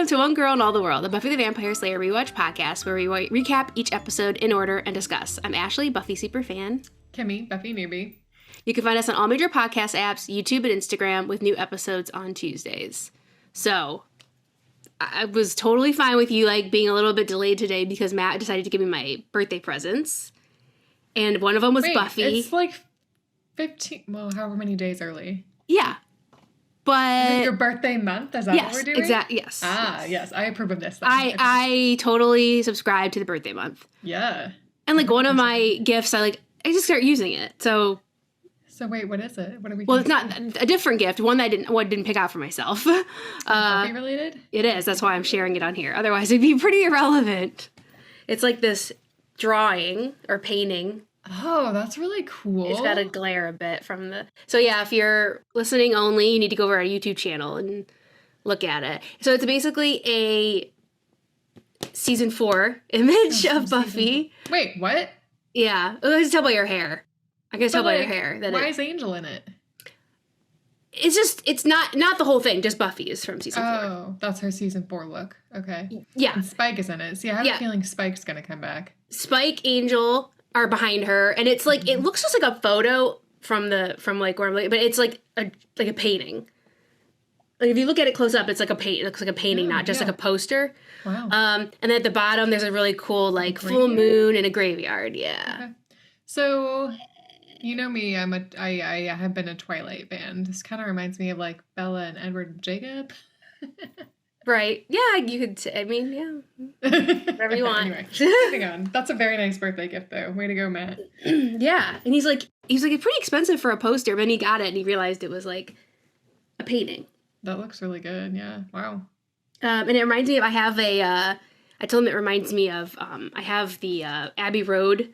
to One Girl in All the World, the Buffy the Vampire Slayer rewatch podcast where we recap each episode in order and discuss. I'm Ashley, Buffy superfan. Kimmy, Buffy newbie. You can find us on all major podcast apps, YouTube, and Instagram with new episodes on Tuesdays. So, I was totally fine with you being a little bit delayed today because Matt decided to give me my birthday presents. And one of them was Buffy. It's 15, however many days early. Yeah. But is it your birthday month? Is that what we're doing? Yes. Yes. I approve of this. I totally subscribe to the birthday month. Yeah. And one of my gifts, I just start using it. So wait, what is it? What are we? Well, it's not a different gift. One that I didn't pick out for myself. Buffy related? It is. That's why I'm sharing it on here. Otherwise, it'd be pretty irrelevant. It's this drawing or painting. Oh, that's really cool. It's got to glare a bit from the... So yeah, if you're listening only, you need to go over our YouTube channel and look at it. So it's basically a season 4 image of Buffy. Wait, what? Yeah. I can tell by your hair. I can tell by your hair. Why is Angel in it? It's not the whole thing. Just Buffy is from season 4. Oh, that's her season 4 look. Okay. Yeah. And Spike is in it. See, I have a feeling Spike's going to come back. Spike, Angel are behind her, and it's it looks just like a photo from where I'm but it's like a painting. If you look at it close up, it's like a paint. It looks like a painting, not just like a poster. Wow. And then at the bottom, there's a really cool full moon and a graveyard. Yeah. Okay. So, you know me, I have been a Twilight fan. This kind of reminds me of Bella and Edward Jacob. Right. Yeah, you could say, whatever you want. Anyway, moving on. That's a very nice birthday gift, though. Way to go, Matt. Yeah. And he's like, it's pretty expensive for a poster, but then he got it and he realized it was a painting. That looks really good. Yeah. Wow. And it reminds me of, I told him it reminds me of, I have the Abbey Road,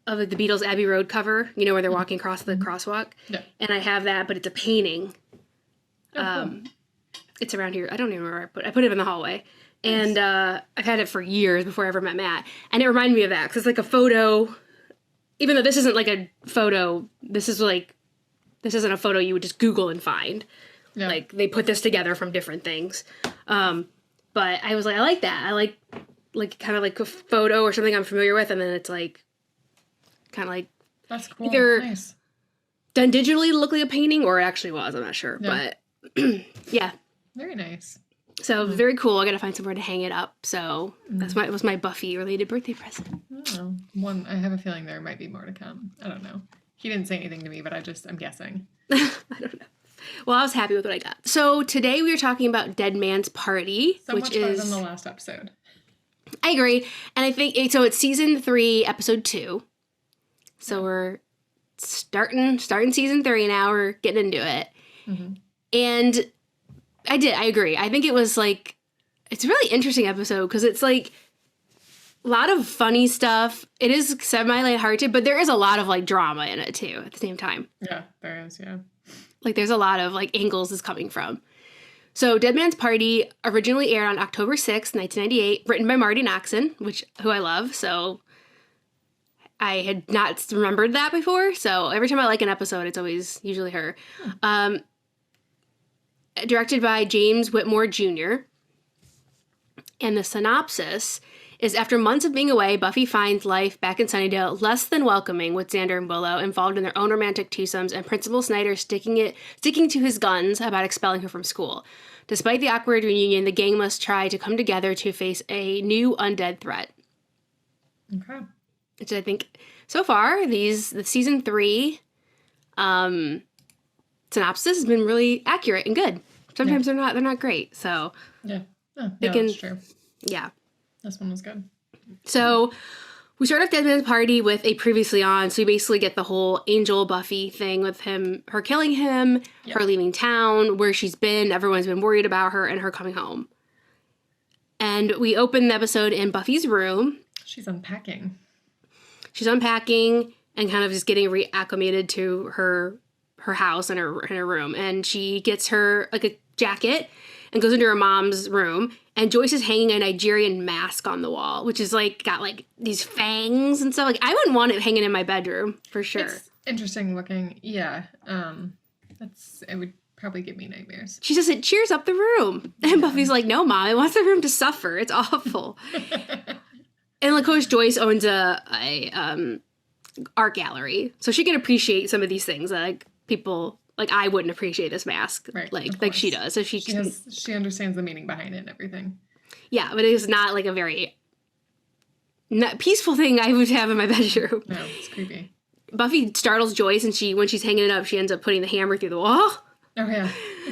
of the Beatles Abbey Road cover, where they're walking across the crosswalk. Yeah. And I have that, but it's a painting. Oh, cool. It's around here. I don't even remember where I put it in the hallway. And I've had it for years before I ever met Matt. And it reminded me of that because it's a photo. Even though this isn't a photo, this isn't a photo you would just Google and find. Yeah. They put this together from different things. But I was I like that. I like kind of a photo or something I'm familiar with. And then it's kind of that's cool. Either nice. Done digitally to look like a painting or it actually was. I'm not sure. Yeah. But yeah. Very nice. So very cool. I gotta find somewhere to hang it up. So that was my Buffy related birthday present. Oh, I have a feeling there might be more to come. I don't know. He didn't say anything to me, but I'm guessing. I don't know. Well, I was happy with what I got. So today we are talking about Dead Man's Party, so which much better is than the last episode. I agree, and I think so. It's season 3, episode 2. So we're starting season 3 now. We're getting into it, and I agree. I think it was it's a really interesting episode because it's a lot of funny stuff. It is semi-lighthearted, but there is a lot of drama in it too at the same time. Yeah, there is, yeah. There's a lot of angles it's coming from. So Dead Man's Party originally aired on October 6th, 1998, written by Marty Noxon, who I love, so I had not remembered that before, so every time I like an episode, it's always usually her. Directed by James Whitmore Jr. And the synopsis is, after months of being away, Buffy finds life back in Sunnydale less than welcoming, with Xander and Willow involved in their own romantic twosomes and Principal Snyder sticking to his guns about expelling her from school. Despite the awkward reunion, the gang must try to come together to face a new undead threat. Okay. Which I think, so far, the season 3 synopsis has been really accurate and good. Sometimes they're not great, so yeah, that's true. Yeah, this one was good. So we start off Dead Man's Party with a previously on, so we basically get the whole Angel Buffy thing with her killing him, her leaving town, where she's been, everyone's been worried about her, and her coming home. And we open the episode in Buffy's room. She's unpacking and kind of just getting reacclimated to her house and her room. And she gets her a jacket and goes into her mom's room. And Joyce is hanging a Nigerian mask on the wall, which is got these fangs and stuff. I wouldn't want it hanging in my bedroom for sure. It's interesting looking. Yeah. It would probably give me nightmares. She says it cheers up the room. And Buffy's like, no, Mom, it wants the room to suffer. It's awful. And of course, Joyce owns a art gallery, so she can appreciate some of these things that like people like I wouldn't appreciate this mask like she does. So she understands the meaning behind it and everything. Yeah, but it is not like a very peaceful thing I would have in my bedroom. No, it's creepy. Buffy startles Joyce, and when she's hanging it up, she ends up putting the hammer through the wall. Oh yeah,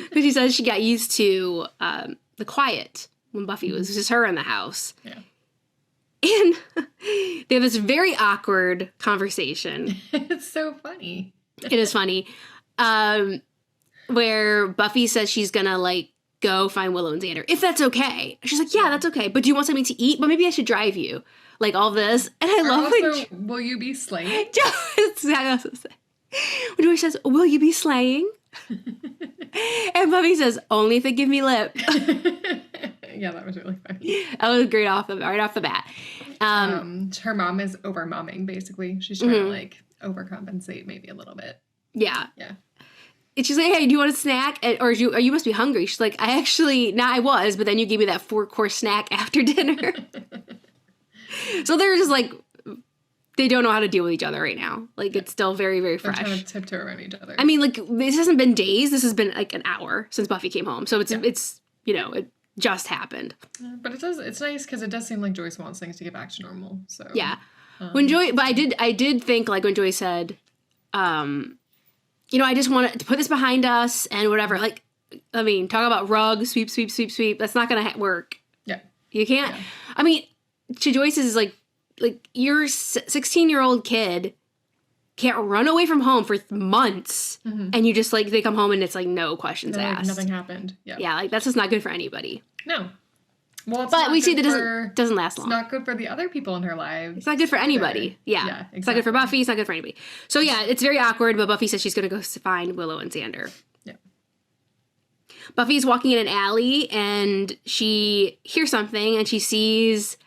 because she says she got used to the quiet when Buffy was just her in the house. Yeah. And they have this very awkward conversation. It's so funny. It is funny. Where Buffy says she's gonna, like, go find Willow and Xander. If that's okay. She's like, yeah, that's okay. But do you want something to eat? But maybe I should drive you. Like, all this. And I love it. Will you be slaying? When Joyce says, will you be slaying? And Buffy says, only if they give me lip. Yeah, that was really funny. That was great right off the bat. Her mom is over-momming, basically. She's trying to, like, overcompensate maybe a little bit. Yeah. Yeah. And she's like, hey, do you want a snack? Or you must be hungry. She's like, I was, but then you gave me that 4-course snack after dinner. So they're just like, they don't know how to deal with each other right now. Like, it's still very, very fresh. They're trying to tiptoe around each other. I mean, like, this hasn't been days. This has been, like, an hour since Buffy came home. So it's it just happened. But it's nice because it does seem like Joyce wants things to get back to normal. So yeah. But I did think, like, when Joyce said, I just want to put this behind us and whatever. Like, I mean, talk about rug, sweep. That's not going to work. Yeah. You can't. Yeah. I mean, to Joyce is like your 16-year-old kid can't run away from home for months, and you just, like, they come home and it's, like, no questions asked. Like, nothing happened. Yeah. Yeah, like, that's just not good for anybody. No. Well, but we see that doesn't last long. It's not good for the other people in her life. It's not good for anybody. Yeah. Exactly. It's not good for Buffy. It's not good for anybody. So, yeah, it's very awkward, but Buffy says she's going to go find Willow and Xander. Yeah. Buffy's walking in an alley, and she hears something, and she sees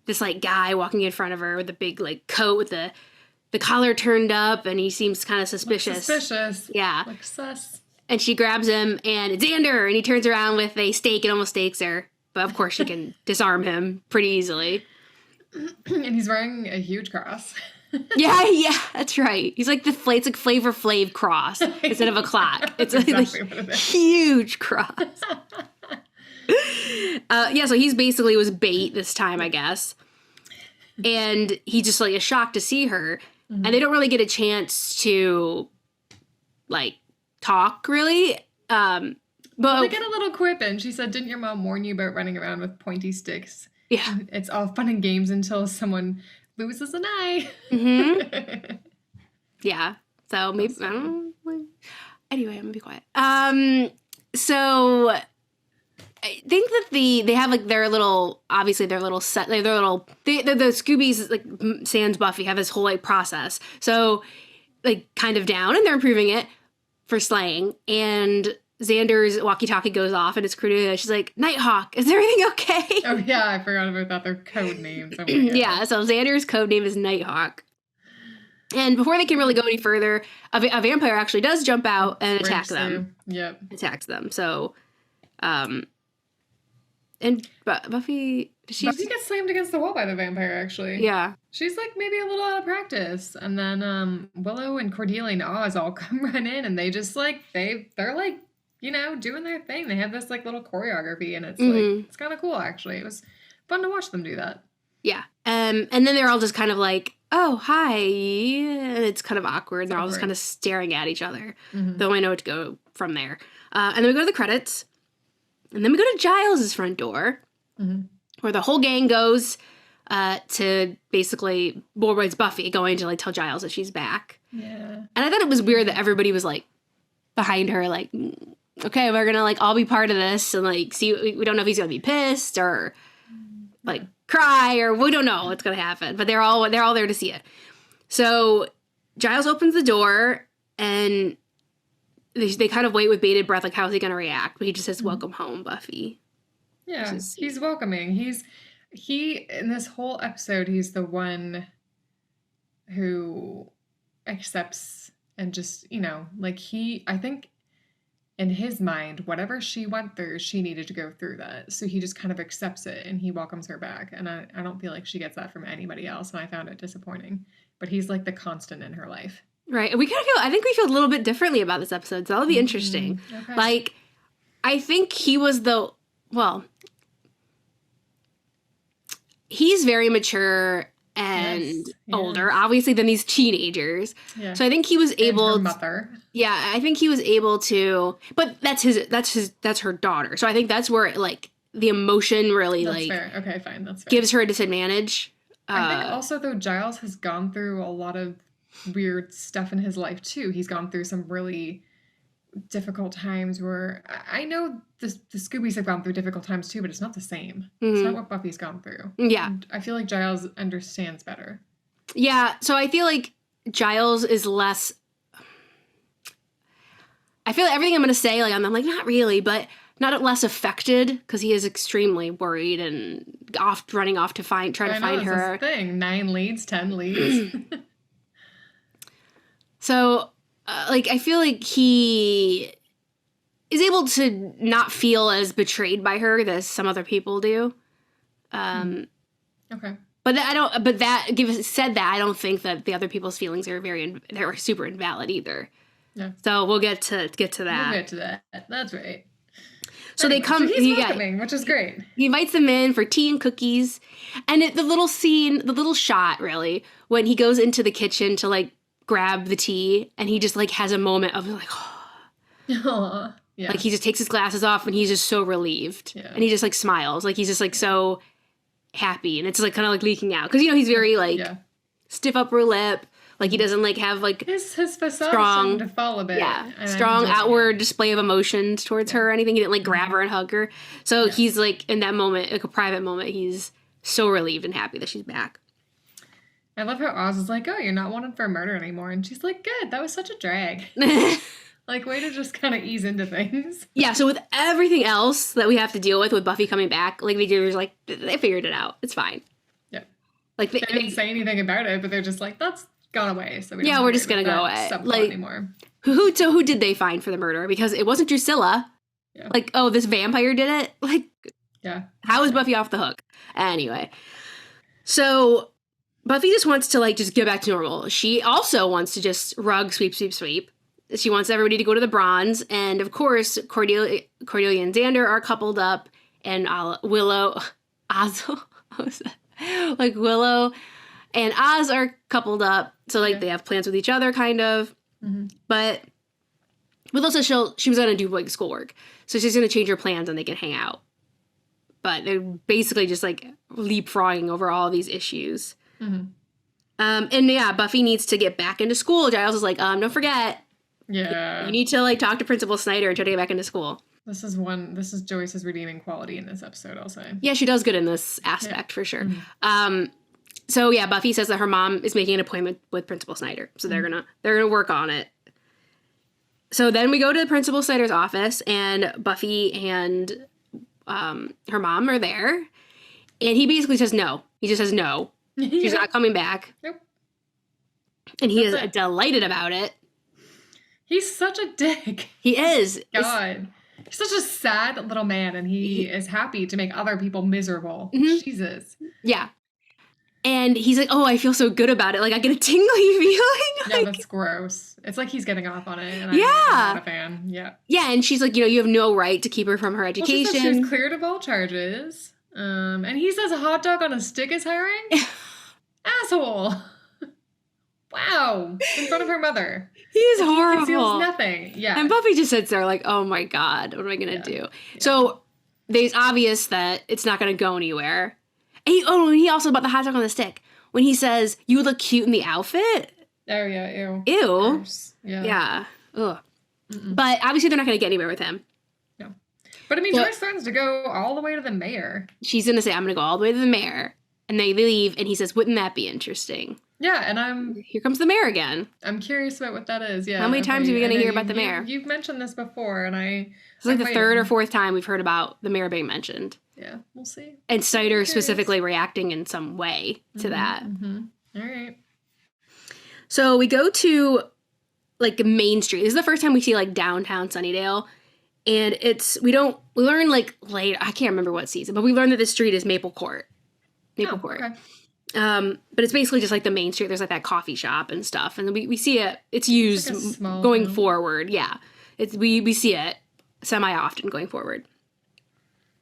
this, like, guy walking in front of her with a big, like, coat with the collar turned up, and he seems kind of suspicious. Yeah. Like sus. And she grabs him, and it's Xander, and he turns around with a stake and almost stakes her. But, of course, she can disarm him pretty easily. And he's wearing a huge cross. Yeah, that's right. He's like it's like Flavor Flav cross instead of a clock. It's exactly like a huge cross. So he's basically was bait this time, I guess. And he just, like, is shocked to see her. And they don't really get a chance to, like, talk, really. But they get a little quip in. She said, didn't your mom warn you about running around with pointy sticks? Yeah. It's all fun and games until someone loses an eye. Yeah. So maybe, I don't know. Anyway, I'm going to be quiet. So I think that they have, like, their little, obviously their little set, the Scoobies, like, sans Buffy have this whole, like, process. So, like, kind of down, and they're improving it for slaying. And Xander's walkie-talkie goes off, and it's Cordelia. She's like, Nighthawk, is everything okay? Oh, yeah, I forgot about that. Their code names. Oh, yeah, so Xander's code name is Nighthawk. And before they can really go any further, a vampire actually does jump out and attack them. Yep. Attacks them. So, and Buffy gets slammed against the wall by the vampire, actually. Yeah. She's, like, maybe a little out of practice. And then Willow and Cordelia and Oz all come run in, and they just, like, they're like, doing their thing. They have this, like, little choreography, and it's like, it's kind of cool, actually. It was fun to watch them do that. Yeah. And then they're all just kind of like, oh, hi. And it's kind of awkward. They're all just kind of staring at each other. They only know what to go from there. And then we go to the credits. And then we go to Giles' front door, where the whole gang goes to basically, it's Buffy going to, like, tell Giles that she's back. Yeah. And I thought it was weird that everybody was, like, behind her, like, okay, we're gonna, like, all be part of this, and, like, see, we don't know if he's gonna be pissed or, like, cry, or we don't know what's gonna happen, but they're all there to see it. So Giles opens the door, and they kind of wait with bated breath, like, how's he gonna react? But he just says, welcome home, Buffy. Yeah, he's welcoming. He in this whole episode, he's the one who accepts and just, like, I think in his mind, whatever she went through, she needed to go through that. So he just kind of accepts it and he welcomes her back. And I don't feel like she gets that from anybody else. And I found it disappointing. But he's like the constant in her life. Right. And I think we feel a little bit differently about this episode. So that'll be interesting. Okay. Like, I think he was he's very mature and older, obviously, than these teenagers. Yeah. So I think he was able. And her mother. Yeah, I think he was able to. But that's her daughter. So I think that's where like the emotion really that's fair. Okay, fine. That's fair. Gives her a disadvantage. I think also though Giles has gone through a lot of weird stuff in his life too. He's gone through some really difficult times where I know the Scoobies have gone through difficult times too, but it's not the same. It's not what Buffy's gone through. Yeah. And I feel like Giles understands better. Yeah, so I feel like Giles is less... I feel like everything I'm going to say, like, I'm like, not really, but not less affected, because he is extremely worried and running off to try to find her. That's the thing. 9 leads, 10 leads. So... I feel like he is able to not feel as betrayed by her as some other people do. Okay. But I don't think that the other people's feelings are they're super invalid either. Yeah. So we'll get to that. We'll get to that. That's right. So anyway, they come. So he's welcoming, which is great. He invites them in for tea and cookies, and the little shot, really, when he goes into the kitchen to like grab the tea, and he just like has a moment of like, oh, yeah. Like he just takes his glasses off and he's just so relieved, and he just like smiles, like he's just like so happy, and it's like kind of like leaking out because he's very like stiff upper lip, like he doesn't like have like his facade strong to fall a bit, strong outward display of emotions towards her or anything. He didn't like grab her and hug her, so he's like in that moment, like a private moment, he's so relieved and happy that she's back. I love how Oz is like, oh, you're not wanted for murder anymore. And she's like, good, that was such a drag. Like, way to just kind of ease into things. Yeah, so with everything else that we have to deal with Buffy coming back, like, they figured it out. It's fine. Yeah. Like, they didn't say anything about it, but they're just like, that's gone away. So we're just going to go away. Like, anymore. Who did they find for the murder? Because it wasn't Drusilla. Yeah. Like, oh, this vampire did it? Like, how is Buffy off the hook? Anyway. So... Buffy just wants to, like, just get back to normal. She also wants to just sweep. She wants everybody to go to the Bronze. And, of course, Cordelia and Xander are coupled up. And Willow and Oz are coupled up. So, like, they have plans with each other, kind of. Mm-hmm. But Willow says she was going to do, like, schoolwork. So she's going to change her plans and they can hang out. But they're basically just, like, leapfrogging over all these issues. Mm-hmm. And Buffy needs to get back into school. Giles is like, don't forget. Yeah. You need to like talk to Principal Snyder and try to get back into school. This is Joyce's redeeming quality in this episode, I'll say. Yeah, she does good in this aspect for sure. Mm-hmm. So Buffy says that her mom is making an appointment with Principal Snyder. So they're gonna work on it. So then we go to Principal Snyder's office, and Buffy and her mom are there. And he basically says no. He just says no. She's not coming back. Nope. And he is delighted about it. He's such a dick. He is. God. He's such a sad little man, and he is happy to make other people miserable. Mm-hmm. Jesus. Yeah. And he's like, oh, I feel so good about it. Like, I get a tingly feeling. Yeah, that's gross. It's like he's getting off on it, and I'm not a fan. Yeah. Yeah, and she's like, you have no right to keep her from her education. Well, she says she's cleared of all charges. And he says a hot dog on a stick is hiring? Asshole. Wow. In front of her mother. He is horrible. He feels nothing. Yeah. And Buffy just sits there like, oh my God, what am I going to do? Yeah. So it's obvious that it's not going to go anywhere. And he also, about the hot dog on the stick, when he says, you look cute in the outfit. Oh, yeah, ew. Ew. Gross. Yeah. Ugh. Mm-mm. But obviously they're not going to get anywhere with him. No. But I mean, Joyce threatens to go all the way to the mayor. She's going to say, I'm going to go all the way to the mayor. And they leave, and he says, wouldn't that be interesting? Yeah, and Here comes the mayor again. I'm curious about what that is, yeah. How many times are we going to hear about the mayor? You've mentioned this before, and It's like the third or fourth time we've heard about the mayor being mentioned. Yeah, we'll see. And Snyder specifically reacting in some way to that. Mm-hmm. All right. So we go to, like, Main Street. This is the first time we see, like, downtown Sunnydale. And we learn like later, I can't remember what season, but we learn that the street is Maple Court. Maple Court. Okay. But it's basically just like the main street. There's like that coffee shop and stuff. And we see it. It's used like going forward. Yeah. We see it semi-often going forward.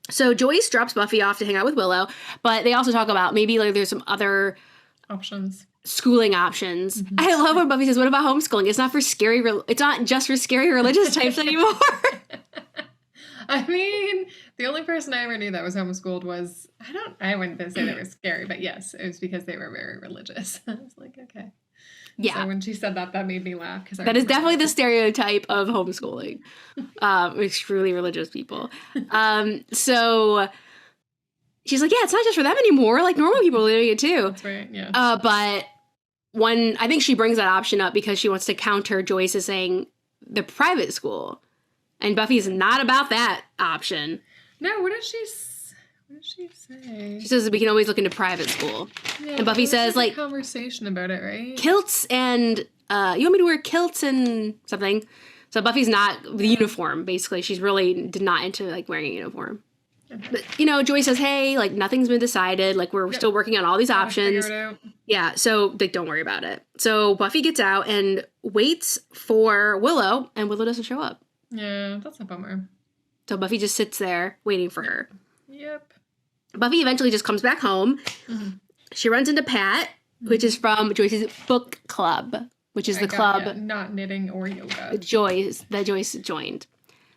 So Joyce drops Buffy off to hang out with Willow, but they also talk about maybe like there's some other options, schooling options. Mm-hmm. I love when Buffy says, "What about homeschooling? It's not for it's not just for scary religious types anymore." I mean, the only person I ever knew that was homeschooled was I wouldn't say they were scary, but yes, it was because they were very religious. I was like, okay. Yeah. So when she said that made me laugh. That is definitely the stereotype of homeschooling. It's truly religious people. So she's like, yeah, it's not just for them anymore. Like normal people are doing it too. That's right, yeah. But I think she brings that option up because she wants to counter Joyce's saying the private school. And Buffy's not about that option. No, what does she say? She says that we can always look into private school. Yeah, and Buffy says, like... conversation about it, right? Kilts and... you want me to wear kilts and something? So Buffy's not... The uniform, basically. She's really not into, like, wearing a uniform. Okay. But, Joyce says, hey, like, nothing's been decided. Like, we're still working on all these options. Figure it out. Yeah, so, like, don't worry about it. So Buffy gets out and waits for Willow, and Willow doesn't show up. Yeah, that's a bummer. So Buffy just sits there waiting for her. Yep. Buffy eventually just comes back home. Mm-hmm. She runs into Pat, which is from Joyce's book club, which is the club... not knitting or yoga. That Joyce joined.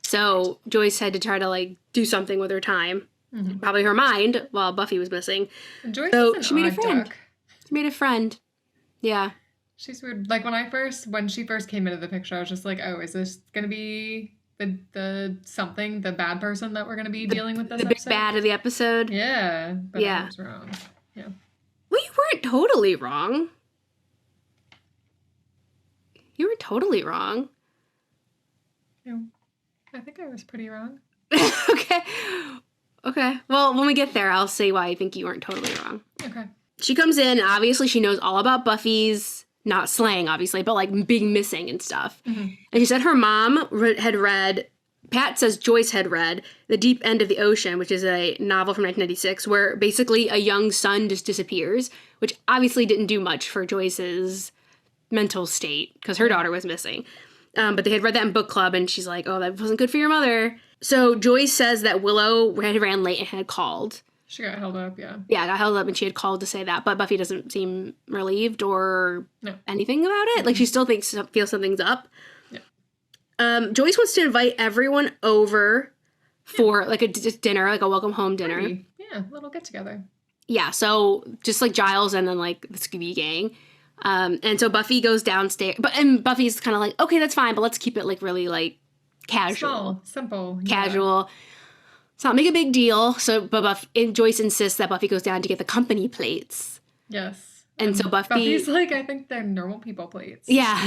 So Joyce had to try to, like, do something with her time. Mm-hmm. Probably her mind, while Buffy was missing. And Joyce is she made a friend. Duck. She made a friend. Yeah. She's weird. Like, when she first came into the picture, I was just like, oh, is this going to be the bad person that we're going to be dealing with this episode? The big bad of the episode? Yeah. But I was wrong. Yeah. Well, you weren't totally wrong. You were totally wrong. Yeah. I think I was pretty wrong. Okay. Well, when we get there, I'll say why I think you weren't totally wrong. Okay. She comes in, obviously she knows all about Buffy's... Not slang, obviously, but, like, being missing and stuff. Mm-hmm. And she said her mom had read, Pat says Joyce had read, The Deep End of the Ocean, which is a novel from 1996, where basically a young son just disappears, which obviously didn't do much for Joyce's mental state, because her daughter was missing. But they had read that in book club, and she's like, oh, that wasn't good for your mother. So Joyce says that Willow ran late and had called. She got held up, yeah. Yeah, got held up, and she had called to say that. But Buffy doesn't seem relieved or anything about it. Like, she still feels something's up. Yeah. Joyce wants to invite everyone over for, like, a dinner, like a welcome home dinner. Yeah, a little get-together. Yeah, so just, like, Giles and then, like, the Scooby Gang. And so Buffy goes downstairs. And Buffy's kind of like, okay, that's fine, but let's keep it, like, really, like, casual. Small, simple. Casual. Yeah. It's not make a big deal. So, but Joyce insists that Buffy goes down to get the company plates. Yes. And so Buffy's like, I think they're normal people plates. Yeah.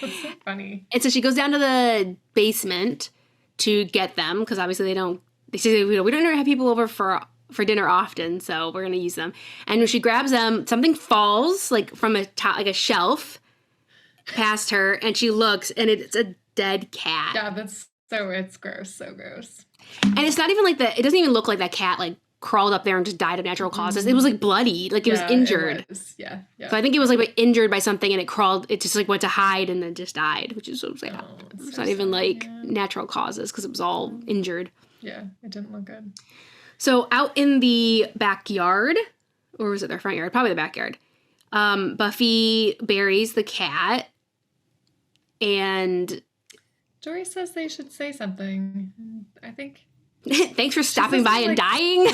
That's so funny. And so she goes down to the basement to get them because obviously they say, we don't have people over for dinner often, so we're going to use them. And when she grabs them, something falls like from a shelf past her, and she looks, and it's a dead cat. Yeah, it's gross, so gross. And it's not even like it doesn't even look like that cat, like, crawled up there and just died of natural causes. It was, like, bloody. Like, it was injured. It was. Yeah. So I think it was, like, injured by something, and it just, like, went to hide and then just died, which is so sad. It's not even, like, natural causes because it was all injured. Yeah, it didn't look good. So out in the backyard, or was it their front yard? Probably the backyard. Buffy buries the cat, and... Jory says they should say something. I think... Thanks for stopping by and dying.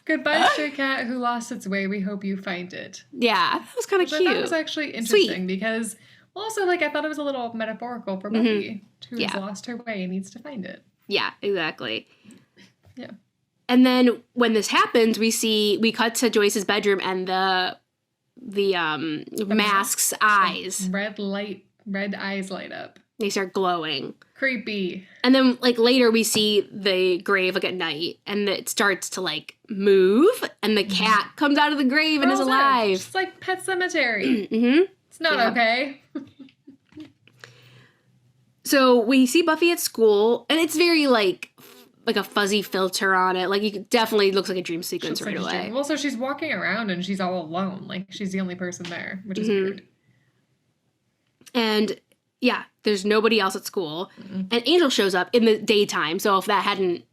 Goodbye to your cat who lost its way. We hope you find it. Yeah, that was kind of cute. That was actually interesting because... Also, like, I thought it was a little metaphorical for Buffy, who's lost her way and needs to find it. Yeah, exactly. Yeah. And then when this happens, we cut to Joyce's bedroom and the mask's eyes. Red eyes light up. They start glowing. Creepy. And then, like, later we see the grave, like, at night, and it starts to, like, move, and the cat comes out of the grave and is alive. It's like Pet Cemetery. Mm-hmm. It's not okay. So we see Buffy at school, and it's very, like a fuzzy filter on it. Like, it definitely looks like a dream sequence right away. Well, so she's walking around, and she's all alone. Like, she's the only person there, which is weird. And, yeah, there's nobody else at school. And Angel shows up in the daytime, so if that hadn't...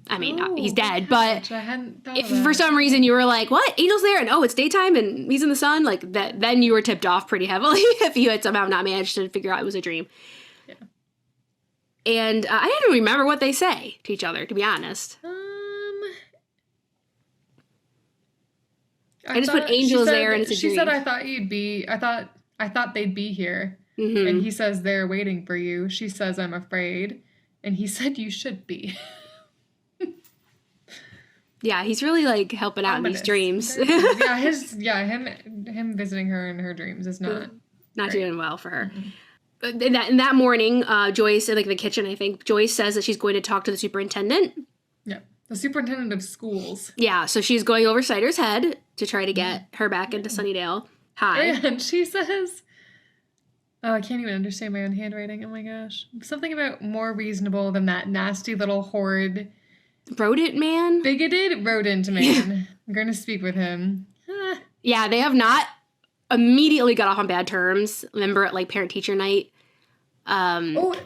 I mean, he's dead, but I hadn't thought if of that. for some reason you were like, what? Angel's there, and it's daytime, and he's in the sun, like, that, then you were tipped off pretty heavily if you had somehow not managed to figure out it was a dream. Yeah. And I didn't remember what they say to each other, to be honest. I just put Angel's there, and it's a dream. She said, I thought they'd be here. Mm-hmm. And he says, they're waiting for you. She says, I'm afraid. And he said, you should be. Yeah, he's really, like, helping out in these dreams. Him visiting her in her dreams is not doing well for her. Mm-hmm. In that morning, Joyce, in, like, the kitchen, I think, Joyce says that she's going to talk to the superintendent. Yeah, the superintendent of schools. Yeah, so she's going over Cider's head to try to get her back into Sunnydale High. And she says, I can't even understand my own handwriting. Oh my gosh. Something about more reasonable than that nasty little horrid... Rodent man? Bigoted rodent man. I'm going to speak with him. Yeah, they have not immediately got off on bad terms. Remember at, like, parent-teacher night?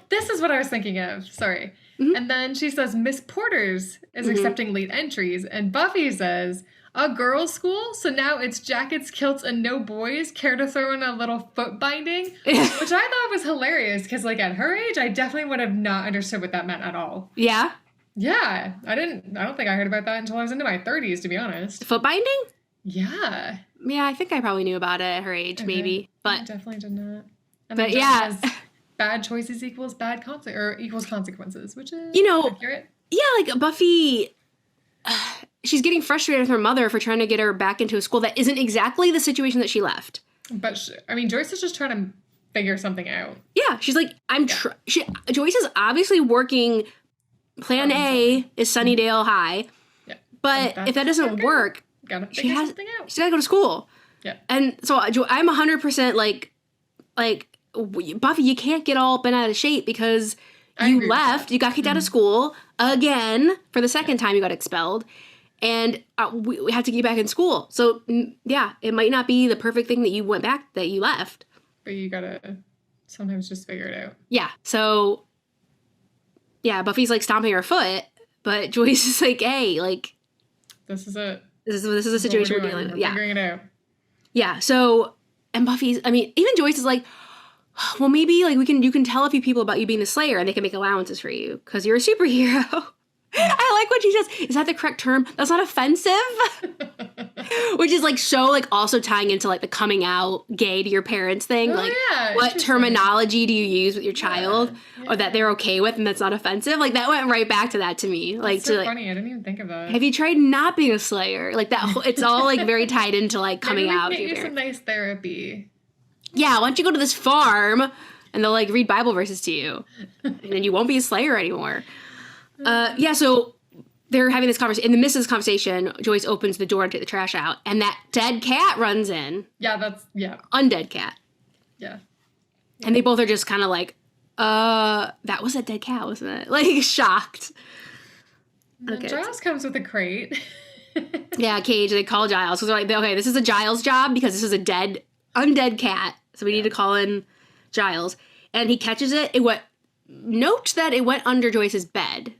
This is what I was thinking of. Sorry. Mm-hmm. And then she says, Miss Porter's is accepting late entries. And Buffy says, a girls' school? So now it's jackets, kilts, and no boys? Care to throw in a little foot binding? Which I thought was hilarious, because, like, at her age, I definitely would have not understood what that meant at all. Yeah? Yeah, I don't think I heard about that until I was into my 30s, to be honest. Foot binding? Yeah. Yeah, I think I probably knew about it at her age, maybe. But I definitely did not. And but yeah. Bad choices equals equals consequences, which is accurate. Yeah, like Buffy, she's getting frustrated with her mother for trying to get her back into a school that isn't exactly the situation that she left. But, Joyce is just trying to figure something out. Yeah, she's like, Joyce is obviously working... Plan A is Sunnydale High, but if that doesn't work, she's got to go to school. Yeah, and so I'm 100% like Buffy. You can't get all bent out of shape because you left. You got kicked out of school again for the second time. You got expelled, and we have to get you back in school. So yeah, it might not be the perfect thing that you left, but you gotta sometimes just figure it out. Yeah, so. Yeah, Buffy's, like, stomping her foot, but Joyce is like, hey, like... This is it. This is a situation we're dealing with. Yeah. Figuring it out. Yeah, so... And Buffy's... I mean, even Joyce is like, well, maybe, like, you can tell a few people about you being the Slayer, and they can make allowances for you, because you're a superhero. I like what she says. Is that the correct term? That's not offensive? Which is, like, so, like, also tying into, like, the coming out gay to your parents thing. Like, what terminology do you use with your child? Or that they're okay with and that's not offensive? Like, that went right back to that to me. Like, that's so funny. I didn't even think of that. Have you tried not being a Slayer? Like, that it's all, like, very tied into, like, coming out to your parents. Maybe we can get you some nice therapy. Yeah, why don't you go to this farm and they'll, like, read Bible verses to you. And then you won't be a Slayer anymore. Yeah, so they're having this conversation. In the midst of this conversation, Joyce opens the door to take the trash out, and that dead cat runs in. Yeah, undead cat. Yeah. And they both are just kind of like, that was a dead cat, wasn't it? Like, shocked. Okay. Giles comes with a crate. Yeah, cage. They call Giles. So they're like, okay, this is a Giles job because this is a undead cat. So we need to call in Giles. And he catches it. Note that it went under Joyce's bed.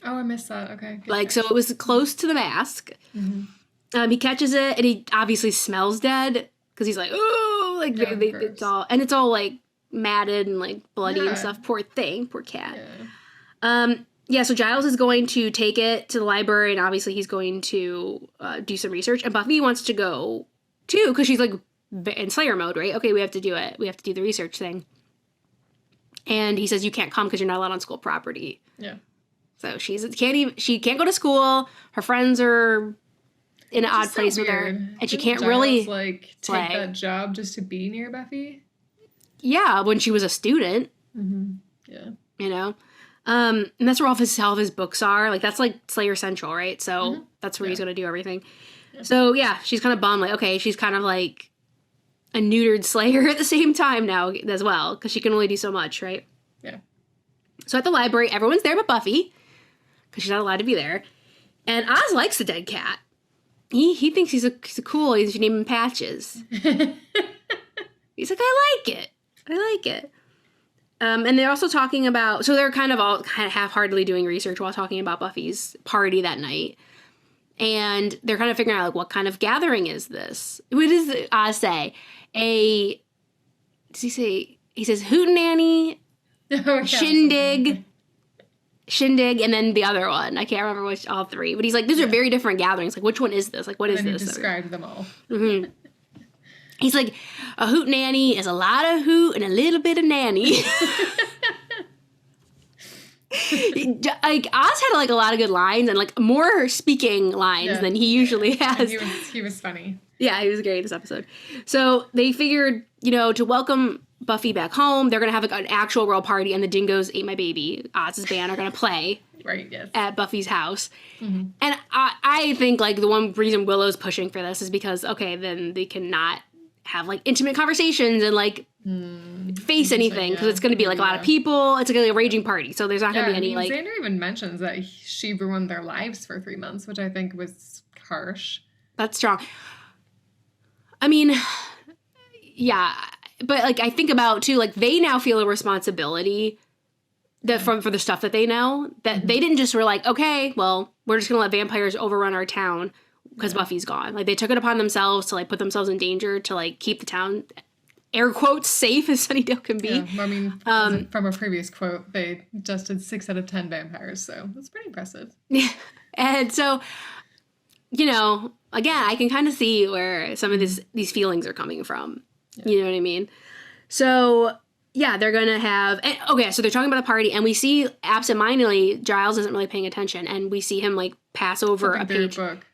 Oh, I missed that. Okay. Like, so it was close to the mask. Mm-hmm. He catches it, and he obviously smells dead because he's like, oh, like it's all like matted and like bloody and stuff. Poor thing, poor cat. Yeah. So Giles is going to take it to the library, and obviously he's going to do some research. And Buffy wants to go too because she's like in Slayer mode, right? Okay, we have to do it. We have to do the research thing. And he says you can't come because you're not allowed on school property. Yeah. So she can't go to school. Her friends are in an odd place with her, and she can't really like take that job just to be near Buffy. Yeah, when she was a student. Mm-hmm. Yeah. You know, and that's where all of his books are. Like that's like Slayer Central, right? So that's where he's gonna do everything. Yeah. So yeah, she's kind of bummed. Like okay, she's kind of like a neutered Slayer at the same time now as well because she can only do so much, right? Yeah. So at the library, everyone's there but Buffy, because she's not allowed to be there. And Oz likes the dead cat. He thinks he's a cool. He should name him Patches. He's like, I like it. I like it. And they're also talking about, so they're kind of half-heartedly doing research while talking about Buffy's party that night. And they're kind of figuring out, like, what kind of gathering is this? What does Oz say? Does he say, he says hootenanny, shindig, and then the other one. I can't remember which, all three. But he's like, these are very different gatherings. Like, which one is this? Like, what is this? He described them all. Mm-hmm. He's like, a hootenanny is a lot of hoot and a little bit of nanny. Like, Oz had, like, a lot of good lines and, like, more speaking lines than he usually has. He was funny. Yeah, he was great this episode. So they figured, to welcome Buffy back home, they're going to have, like, an actual real party, and the Dingoes Ate My Baby, Oz's band, are going to play at Buffy's house. Mm-hmm. And I think, like, the one reason Willow's pushing for this is because, okay, then they cannot have, like, intimate conversations and, like, face anything, because it's going to be, like, a lot of people. It's like a raging party, so there's not going to be any, like... Xander even mentions that she ruined their lives for 3 months, which I think was harsh. That's strong. I mean, yeah, but, like, I think about, too, like, they now feel a responsibility for the stuff that they know, that they didn't just were like, okay, well, we're just going to let vampires overrun our town because Buffy's gone. Like, they took it upon themselves to, like, put themselves in danger to, like, keep the town, air quotes, safe as Sunnydale can be. Yeah, I mean, from a previous quote, they dusted 6 out of 10 vampires, so that's pretty impressive. Yeah, and so, again, I can kind of see where some of these feelings are coming from. Yeah. You know what I mean? So, yeah, they're going to have... so they're talking about the party, and we see, absentmindedly, Giles isn't really paying attention, and we see him, like, pass over a page. Book.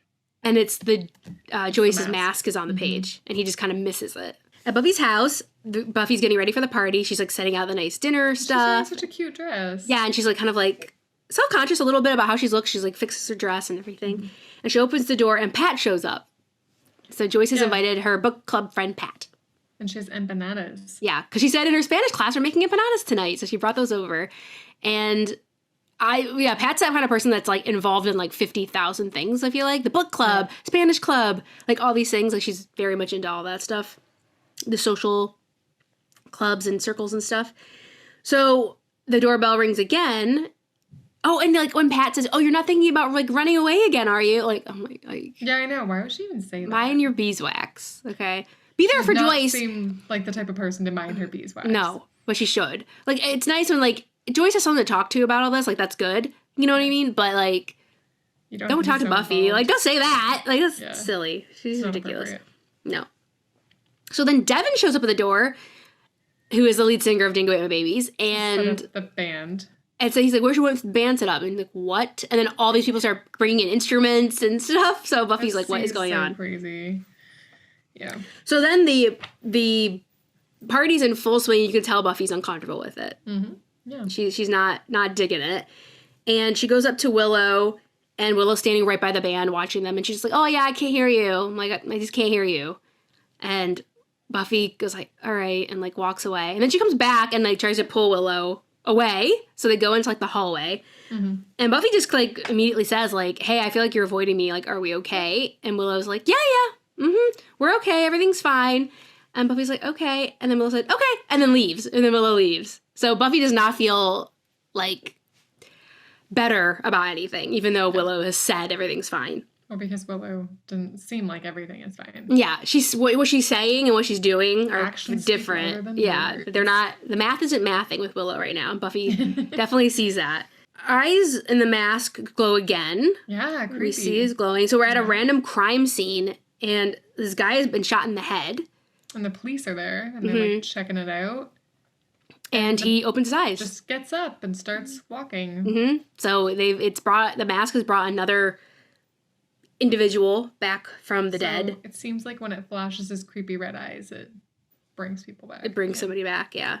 And it's the Joyce's mask is on the page, and he just kind of misses it. At Buffy's house, Buffy's getting ready for the party. She's, like, setting out the nice dinner stuff. She's wearing such a cute dress. Yeah, and she's, like, kind of, like, self-conscious a little bit about how she looks. She's, like, fixes her dress and everything. Mm-hmm. And she opens the door, and Pat shows up. So Joyce has invited her book club friend, Pat. And she has empanadas. Yeah, because she said in her Spanish class, we're making empanadas tonight. So she brought those over. And Pat's that kind of person that's, like, involved in, like, 50,000 things, I feel like. The book club, Spanish club, like, all these things. Like, she's very much into all that stuff. The social clubs and circles and stuff. So the doorbell rings again. Oh, and, like, when Pat says, oh, you're not thinking about, like, running away again, are you? Like, I'm like... Yeah, I know. Why would she even say that? Mind your beeswax, okay? Be there for Joyce. She does not seem like the type of person to mind her beeswax. No, but she should. Like, it's nice when, like, Joyce has someone to talk to about all this. Like, that's good. You know what I mean? But, like, don't talk to Buffy. Involved. Like, don't say that. Like, that's silly. She's ridiculous. No. So then Devin shows up at the door, who is the lead singer of Dingo Ate My Babies, and... the band. And so he's like, where's your band set up? And he's like, what? And then all these people start bringing in instruments and stuff. So Buffy's like, what is going on? Crazy. Yeah. So then the party's in full swing. You can tell Buffy's uncomfortable with it. Mm-hmm. Yeah. She's not digging it. And she goes up to Willow, and Willow's standing right by the band watching them. And she's like, oh, yeah, I can't hear you. I'm like, I just can't hear you. And Buffy goes like, all right, and, like, walks away. And then she comes back and, like, tries to pull Willow away. So they go into, like, the hallway. Mm-hmm. And Buffy just, like, immediately says, like, hey, I feel like you're avoiding me. Like, are we okay? And Willow's like, yeah. We're okay. Everything's fine. And Buffy's like, okay. And then Willow said, okay. And then leaves. And then Willow leaves. So Buffy does not feel, like, better about anything, even though Willow has said everything's fine. Well, because Willow doesn't seem like everything is fine. Yeah. What she's saying and what she's doing are actions different. Yeah. Words. They're not, the math isn't mathing with Willow right now. And Buffy definitely sees that. Eyes in the mask glow again. Yeah, creepy. We see is glowing. So we're at a random crime scene, and this guy has been shot in the head. And the police are there, and they're, like, checking it out. And he opens his eyes. Just gets up and starts walking. Mm-hmm. So the mask has brought another individual back from the dead. It seems like when it flashes his creepy red eyes, it brings people back. It brings somebody back, yeah.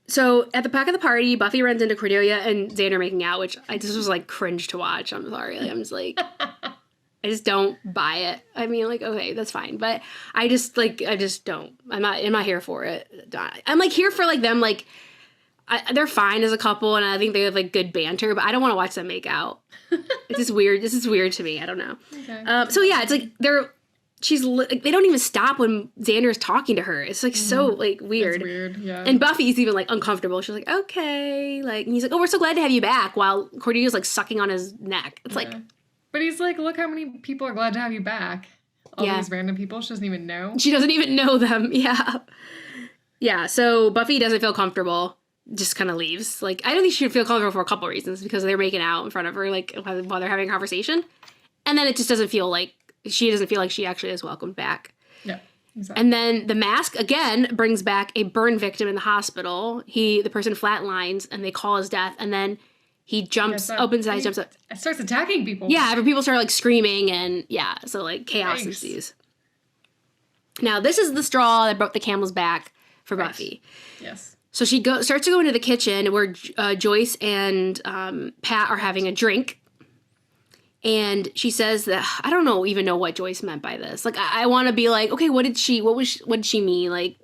So at the back of the party, Buffy runs into Cordelia and Xander making out, which I just was, like, cringe to watch. I'm sorry. Like, I'm just like, I just don't buy it. I mean, like, okay, that's fine. But I just don't. I'm not here for it. I'm, like, here for, like, them, like, they're fine as a couple, and I think they have like good banter, but I don't want to watch them make out. It's just weird. This is weird to me. I don't know. Okay. So yeah, it's like they don't even stop when Xander's talking to her. It's like so like weird. It's weird, yeah. And Buffy's even like uncomfortable. She's like, okay, like, and he's like, oh, we're so glad to have you back. While Cordelia's like sucking on his neck. It's like, but he's like, look how many people are glad to have you back. All these random people she doesn't even know. She doesn't even know them. Yeah. Yeah. So Buffy doesn't feel comfortable. Just kind of leaves. Like, I don't think she should feel comfortable for a couple reasons, because they're making out in front of her, like, while they're having a conversation. And then it just doesn't feel like she actually is welcomed back. Yeah, exactly. And then the mask, again, brings back a burn victim in the hospital. The person flatlines, and they call his death, and then he opens his eyes, jumps up. It starts attacking people. Yeah, people start, like, screaming, and, yeah, so, like, chaos ensues. Now, this is the straw that broke the camel's back for Buffy. Yes. So she starts to go into the kitchen where Joyce and Pat are having a drink. And she says that, I don't even know what Joyce meant by this. Like, I want to be like, okay, what did she mean? Like,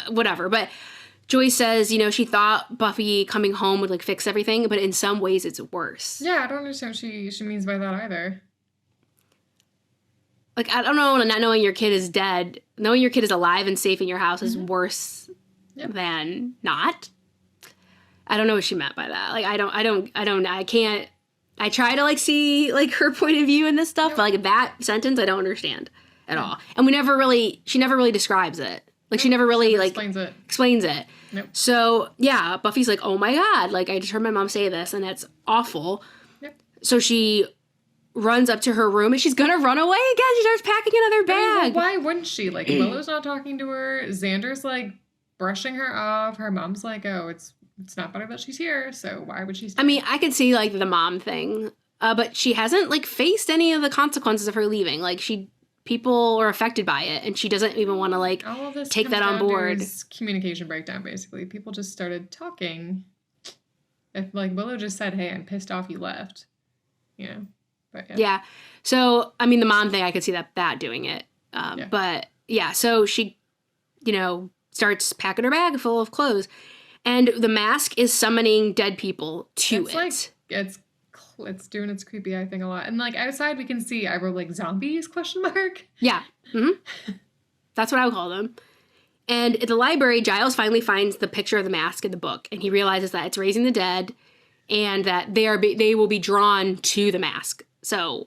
whatever. But Joyce says, she thought Buffy coming home would, like, fix everything, but in some ways it's worse. Yeah, I don't understand what she means by that either. Like, I don't know, not knowing your kid is dead, knowing your kid is alive and safe in your house is worse than not. I don't know what she meant by that. Like, I can't. I try to, like, see, like, her point of view in this stuff, but, like, that sentence I don't understand at all. And she never really describes it. Like, she never really, like, explains it. Nope. So, yeah, Buffy's like, oh my God, like, I just heard my mom say this, and it's awful. Yep. So she runs up to her room, and she's gonna run away again. She starts packing another bag. Well, why wouldn't she? Like, Willow's not talking to her. Xander's, like, brushing her off. Her mom's like, oh, it's not better that she's here, so why would she stay? I mean, I could see, like, the mom thing, but she hasn't, like, faced any of the consequences of her leaving. Like, people are affected by it, and she doesn't even want to, like, take that on board. Communication breakdown, basically. People just started talking. If, like, Willow just said, hey, I'm pissed off you left, But, yeah. So, I mean, the mom thing, I could see that doing it. But, yeah, so she, starts packing her bag full of clothes. And the mask is summoning dead people to it. Like, it's doing its creepy eye thing a lot. And, like, outside we can see, I wrote, like, zombies, ? Yeah. Mm-hmm. That's what I would call them. And at the library, Giles finally finds the picture of the mask in the book. And he realizes that it's raising the dead and that they will be drawn to the mask. So,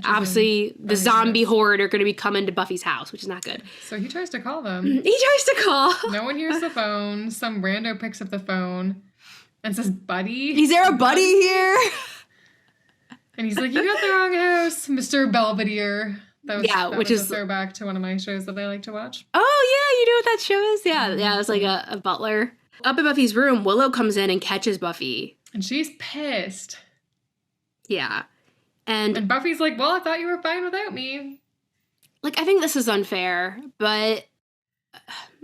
obviously, the zombie horde are going to be coming to Buffy's house, which is not good. So he tries to call them. He tries to call. No one hears the phone. Some rando picks up the phone and says, buddy. Is there a buddy here? And he's like, you got the wrong house, Mr. Belvedere. That was a throwback to one of my shows that I like to watch. Oh, yeah, you know what that show is? Yeah, it's like a butler. Up in Buffy's room, Willow comes in and catches Buffy. And she's pissed. Yeah. And Buffy's like, well, I thought you were fine without me. Like, I think this is unfair, but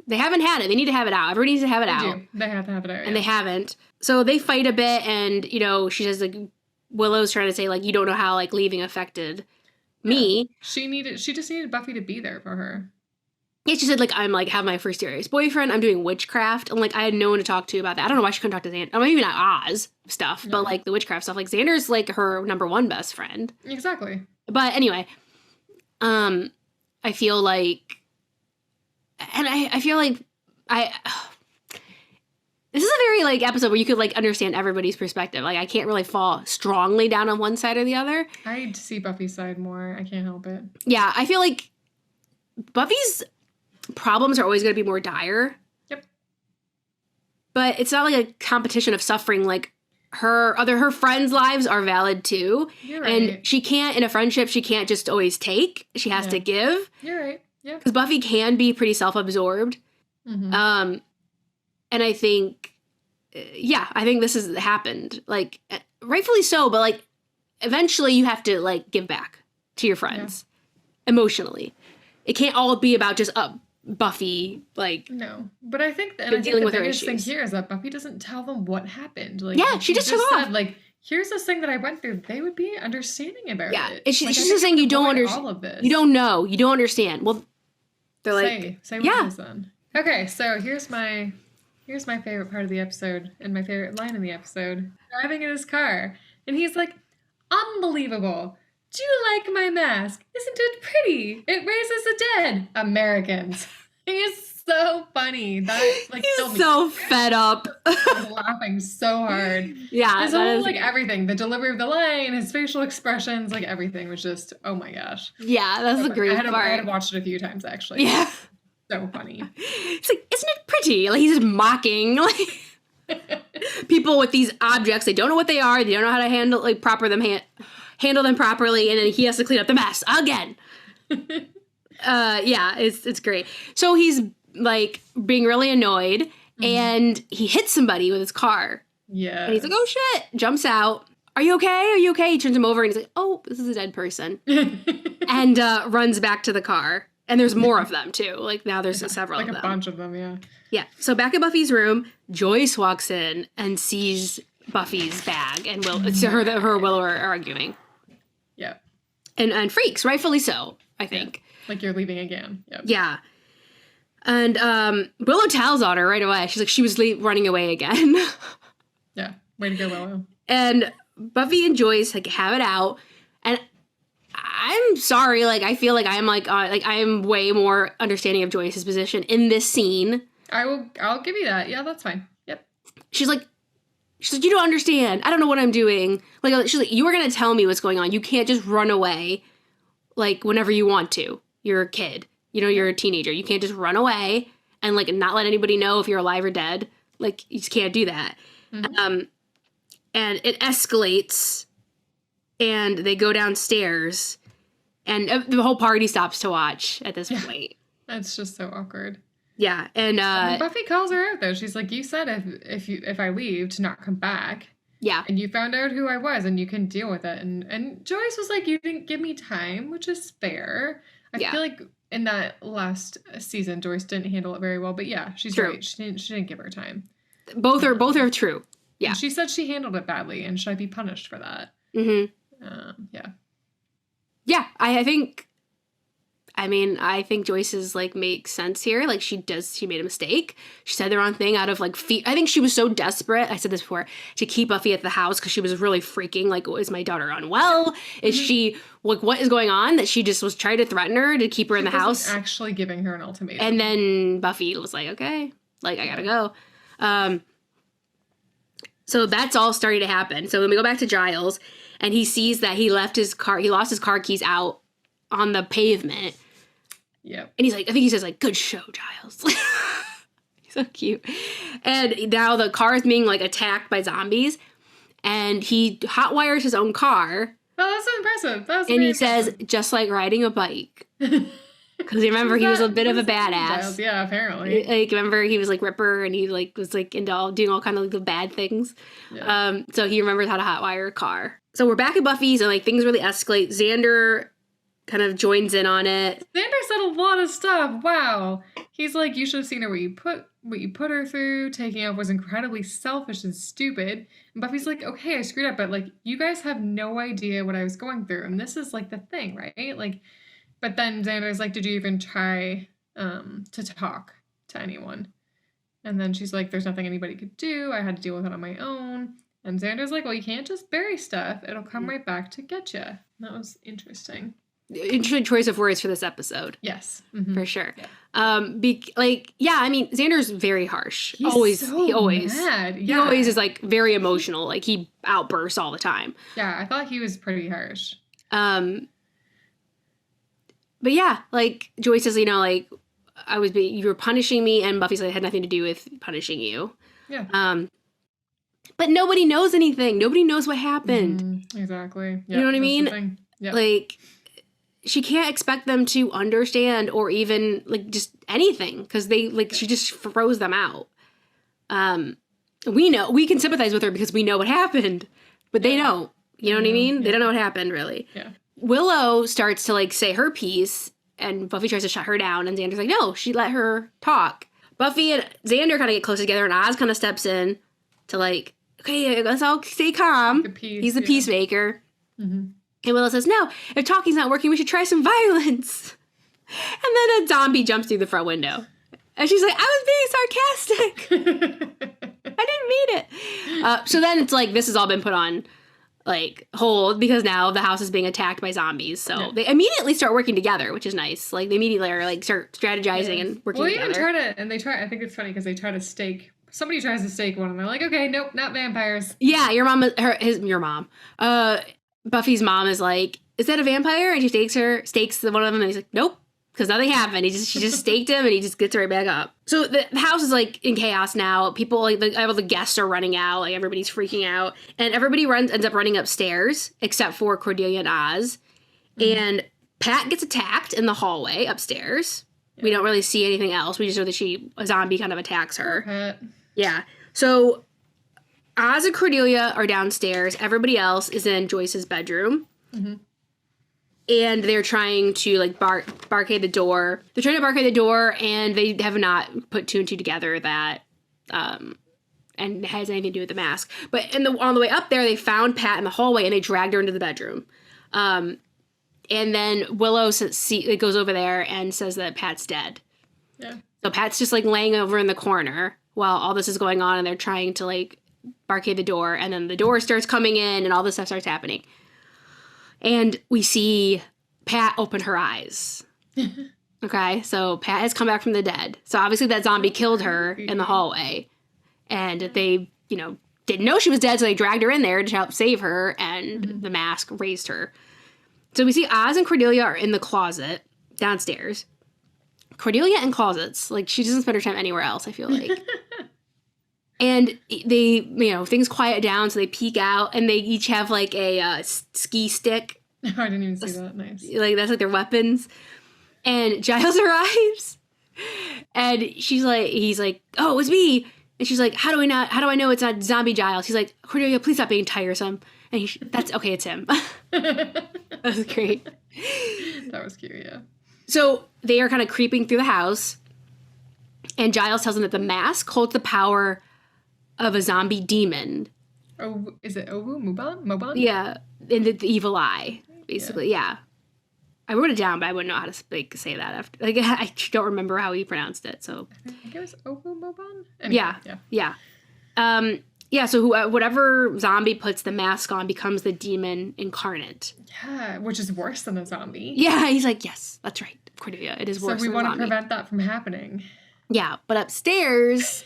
they haven't had it. They need to have it out. Everybody needs to have it out. They have to have it out. And they haven't. So they fight a bit, and, she says, like, Willow's trying to say, like, you don't know how, like, leaving affected me. She just needed Buffy to be there for her. Yeah, she said, like, I'm, like, have my first serious boyfriend. I'm doing witchcraft. And, like, I had no one to talk to about that. I don't know why she couldn't talk to Xander. I mean, maybe not Oz stuff, but, like, the witchcraft stuff. Like, Xander's, like, her number one best friend. Exactly. But anyway, I feel like... And I feel like this is a very, like, episode where you could, like, understand everybody's perspective. Like, I can't really fall strongly down on one side or the other. I see Buffy's side more. I can't help it. Yeah, I feel like Buffy's problems are always going to be more dire. Yep. But it's not like a competition of suffering. Like, her friends' lives are valid too. You're right. And she can't, in a friendship, she can't just always take. She has to give. You're right. Yeah. Because Buffy can be pretty self-absorbed. Mm-hmm. And I think, I think this has happened. Like, rightfully so, but, like, eventually you have to, like, give back to your friends emotionally. It can't all be about just Buffy, like... No. But I think the biggest thing here is that Buffy doesn't tell them what happened. Like, yeah, she just took off. Said, like, here's this thing that I went through. They would be understanding about it. Yeah, she's just saying you don't understand. All of this. You don't know. You don't understand. Well, they're like... Say what it is then. Okay, so here's my Here's my favorite part of the episode and my favorite line in the episode. Driving in his car, and he's like, unbelievable. Do you like my mask? Isn't it pretty? It raises the dead. Americans. He is so funny. That like killed He's me. so fed up. I was laughing so hard. Yeah. His that whole, is- like, everything. The delivery of the line, his facial expressions, like, everything was just, oh my gosh. yeah, that's the great I had part. to watch it a few times, actually. Yeah. So funny. It's like, isn't it pretty? Like, he's just mocking, like, people with these objects. They don't know what they are. They don't know how to handle, like, handle them properly, and then he has to clean up the mess again. Yeah, it's great. So he's, like, being really annoyed, and he hits somebody with his car. Yeah. And he's like, oh, shit. Jumps out. Are you okay? Are you okay? He turns him over, and he's like, oh, this is a dead person. And runs back to the car. And there's more of them, too. Like, now there's several like of a them. bunch of them, yeah. Yeah. So back at Buffy's room, Joyce walks in and sees Buffy's bag, and her and Willow are arguing. Yeah. And freaks, rightfully so, I think. Yeah. Like, you're leaving again. Yep. Yeah. And Willow tells on her right away. She's like, she was running away again. Yeah. Way to go, Willow. And Buffy and Joyce, like, have it out. And I'm sorry, like, I feel like I'm I am way more understanding of Joyce's position in this scene. I'll give you that. Yeah, that's fine. Yep. She's like, you don't understand. I don't know what I'm doing. Like, she's like, you were gonna tell me what's going on. You can't just run away, like, whenever you want to. You're a kid. You know, you're a teenager. You can't just run away and, like, not let anybody know if you're alive or dead. Like, you just can't do that. Mm-hmm. And it escalates, and they go downstairs, and the whole party stops to watch at this point. That's just so awkward. Yeah, and Buffy calls her out though. She's like, "You said if I leave to not come back, yeah, and you found out who I was, and you can deal with it." And Joyce was like, "You didn't give me time," which is fair. I feel like in that last season, Joyce didn't handle it very well. But yeah, she's True. right. She didn't give her time. Both are true. Yeah, And she said she handled it badly, and should I be punished for that? Mm-hmm. Yeah. Yeah, I think. I mean, I think Joyce's, like, makes sense here. Like, she made a mistake. She said the wrong thing out of, like, I think she was so desperate, I said this before, to keep Buffy at the house because she was really freaking, like, is my daughter unwell? Is she, like, what is going on? That she just was trying to threaten her to keep her in the house. Actually giving her an ultimatum. And then Buffy was like, okay, like, I gotta go. So that's all starting to happen. So when we go back to Giles, and he sees that he lost his car keys out on the pavement. Yep. And he's like, I think he says, like, good show, Giles. He's so cute. And now the car is being, like, attacked by zombies. And he hotwires his own car. Oh, that's impressive. And he says, just like riding a bike. Because remember, he was a bit of a badass. Giles. Yeah, apparently. Like, remember, he was, like, Ripper, and he, like, was, like, into doing all kind of, like, bad things. Yeah. So he remembers how to hotwire a car. So we're back at Buffy's, and, like, things really escalate. Xander kind of joins in on it. Xander said a lot of stuff. Wow. He's like, you should have seen her what you put her through. Taking off was incredibly selfish and stupid. And Buffy's like, okay, I screwed up, but, like, you guys have no idea what I was going through. And this is, like, the thing, right? Like, but then Xander's like, did you even try to talk to anyone? And then she's like, there's nothing anybody could do. I had to deal with it on my own. And Xander's like, well, you can't just bury stuff. It'll come right back to get you. That was interesting. Interesting choice of words for this episode. Yes. For sure. Yeah. I mean, Xander's very harsh. He mad. Yeah. He always is, like, very emotional. Like, he outbursts all the time. Yeah, I thought he was pretty harsh. But yeah, like, Joyce says, you know, like, you were punishing me, and Buffy said it had nothing to do with punishing you. Yeah. But nobody knows anything. Nobody knows what happened. Exactly. You know what I mean? Yeah. Like, she can't expect them to understand or even, like, just anything, because she just froze them out. We can sympathize with her because we know what happened, but they don't. You know what I mean? Yeah. They don't know what happened, really. Yeah. Willow starts to, like, say her piece, and Buffy tries to shut her down, and Xander's like, no, she let her talk. Buffy and Xander kind of get close together, and Oz kind of steps in to, like, okay, let's all stay calm. He's the peacemaker. Mm-hmm. And Willow says, no, if talking's not working, we should try some violence. And then a zombie jumps through the front window. And she's like, I was being sarcastic. I didn't mean it. So then it's like this has all been put on like hold because now the house is being attacked by zombies. So they immediately start working together, which is nice. Like they immediately are like start strategizing and working together. I think it's funny because they try to stake. Somebody tries to stake one, and they're like, okay, nope, not vampires. Yeah, your mom. Buffy's mom is like, is that a vampire? And she stakes one of them, and he's like, nope. Because nothing happened. She just staked him, and he just gets right back up. So the house is like in chaos now. People like all the guests are running out. Like everybody's freaking out, and everybody ends up running upstairs except for Cordelia and Oz. Mm-hmm. And Pat gets attacked in the hallway upstairs. Yeah. We don't really see anything else. We just know that a zombie kind of attacks her. Pat. Yeah. So Oz and Cordelia are downstairs. Everybody else is in Joyce's bedroom. Mm-hmm. And they're trying to, like, barricade the door. They're trying to barricade the door, and they have not put two and two together that, and it has anything to do with the mask. But on the way up there, they found Pat in the hallway, and they dragged her into the bedroom. And then Willow goes over there and says that Pat's dead. Yeah. So Pat's just, like, laying over in the corner while all this is going on, and they're trying to, like, barricade the door. And then the door starts coming in, and all this stuff starts happening. And we see Pat open her eyes. Okay, so Pat has come back from the dead. So obviously that zombie killed her in the hallway. And they, didn't know she was dead, so they dragged her in there to help save her, and the mask raised her. So we see Oz and Cordelia are in the closet downstairs. Cordelia in closets. Like, she doesn't spend her time anywhere else, I feel like. And they, things quiet down, so they peek out, and they each have, like, a ski stick. Oh, I didn't even see that. Nice. Like, that's, like, their weapons. And Giles arrives, and he's like, oh, it's me. And she's like, how do I know it's not zombie Giles? He's like, Cordelia, please stop being tiresome. And that's, okay, it's him. That was great. That was cute, yeah. So they are kind of creeping through the house, and Giles tells them that the mask holds the power of a zombie demon. Oh, is it Owu? Moban? Yeah, in the evil eye, basically. Yeah. I wrote it down, but I wouldn't know how to say that after. Like, I don't remember how he pronounced it. So I think it was Owu Moban. Anyway, yeah. So whatever zombie puts the mask on becomes the demon incarnate. Yeah, which is worse than a zombie. Yeah, he's like, yes, that's right, Cordelia. It is worse. So we want to prevent that from happening. Yeah, but upstairs.